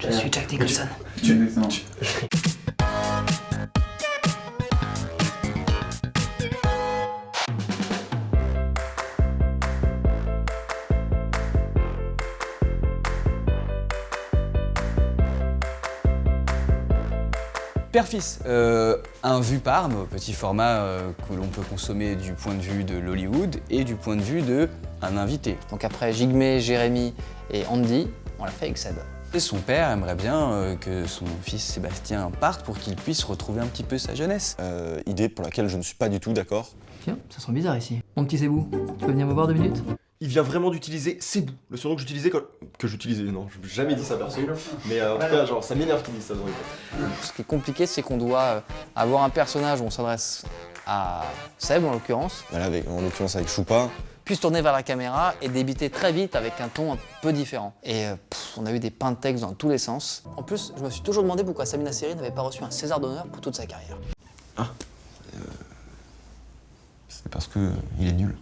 Je suis Jack Nicholson. Excellent. Père-fils, un vue par, petit format que l'on peut consommer du point de vue de l'Hollywood et du point de vue d'un invité. Donc après Jigmé, Jérémy et Andy, on l'a fait avec Seb. Et son père aimerait bien que son fils Sébastien parte pour qu'il puisse retrouver un petit peu sa jeunesse. Idée pour laquelle je ne suis pas du tout d'accord. Tiens, ça sent bizarre ici. Mon petit Sébou, tu peux venir me voir 2 minutes? Il vient vraiment d'utiliser Sébou, le surnom que j'utilisais que j'utilisais, non, je n'ai jamais dit ça perso, mais en tout cas, genre, ça m'énerve qu'il dise ça dans les potes. Ce qui est compliqué, c'est qu'on doit avoir un personnage où on s'adresse à Seb en l'occurrence, Voilà, en l'occurrence avec Choupa. puis se tourner vers la caméra et débiter très vite avec un ton un peu différent. Et on a eu des pins de texte dans tous les sens. En plus, je me suis toujours demandé pourquoi Samina Seri n'avait pas reçu un César d'honneur pour toute sa carrière. C'est parce que il est nul.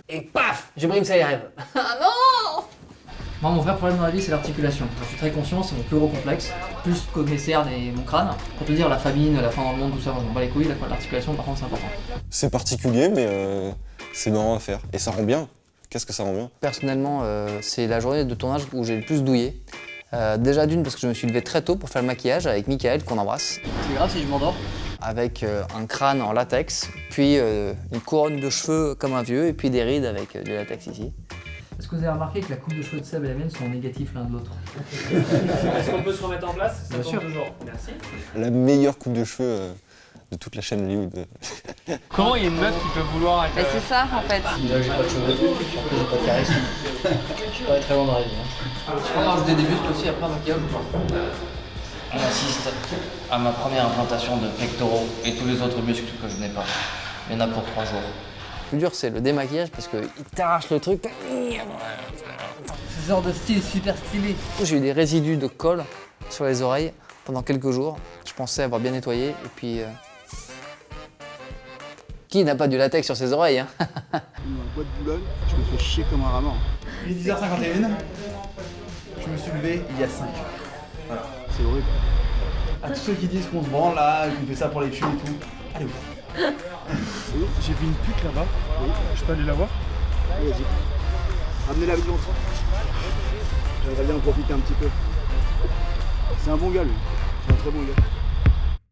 Et paf, je brime ses rêves. Ah non! Moi, mon vrai problème dans la vie, c'est l'articulation. Je suis très conscient, c'est mon plus gros complexe. Plus que mes cernes et mon crâne. Pour te dire, la famine, la fin dans le monde, tout ça, moi, je m'en bats les couilles. L'articulation, par contre, c'est important. C'est particulier, mais c'est marrant à faire. Et ça rend bien. Qu'est-ce que ça rend bien? Personnellement, c'est la journée de tournage où j'ai le plus douillé. Déjà d'une parce que je me suis levé très tôt pour faire le maquillage avec Michael, qu'on embrasse. C'est grave si je m'endors? Avec un crâne en latex, puis une couronne de cheveux comme un vieux, et puis des rides avec du latex ici. Est-ce que vous avez remarqué que la coupe de cheveux de Seb et la mienne sont négatifs l'un de l'autre? Est-ce qu'on peut se remettre en place? Ça Bien tombe sûr. toujours. Merci. La meilleure coupe de cheveux de toute la chaîne Hollywood. Comment il y a une meuf qui peut vouloir être... Mais c'est ça en fait. Déjà, j'ai pas de cheveux, surtout j'ai pas de charisme. Je suis pas très loin dans la vie. Je peux rajouter des bustes aussi après un maquillage ou pas? On assiste à ma première implantation de pectoraux et tous les autres muscles que je n'ai pas. Il y en a pour 3 jours. Le plus dur, c'est le démaquillage parce qu'il t'arrache le truc. Ce genre de style super stylé. J'ai eu des résidus de colle sur les oreilles pendant quelques jours. Je pensais avoir bien nettoyé, et puis. Qui n'a pas du latex sur ses oreilles, hein? Dans le bois de Boulogne, je me fais chier comme un rat mort. Il est 10h51. Je me suis levé il y a 5. Voilà. C'est horrible. À tous ceux qui disent qu'on se branle là, qu'on fait ça pour les tuer et tout, allez vous. J'ai vu une pute là-bas. Oui. Je peux aller la voir? Oui, vas-y. Ramenez-la vivante. J'aimerais bien en profiter un petit peu. C'est un bon gars, lui. C'est un très bon gars.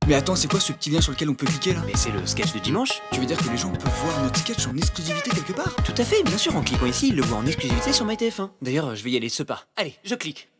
Mais attends, c'est quoi ce petit lien sur lequel on peut cliquer là? Mais c'est le sketch de dimanche. Tu veux dire que les gens peuvent voir notre sketch en exclusivité quelque part? Tout à fait, bien sûr, en cliquant ici, ils le voient en exclusivité sur MyTF1. D'ailleurs, je vais y aller ce pas. Allez, je clique.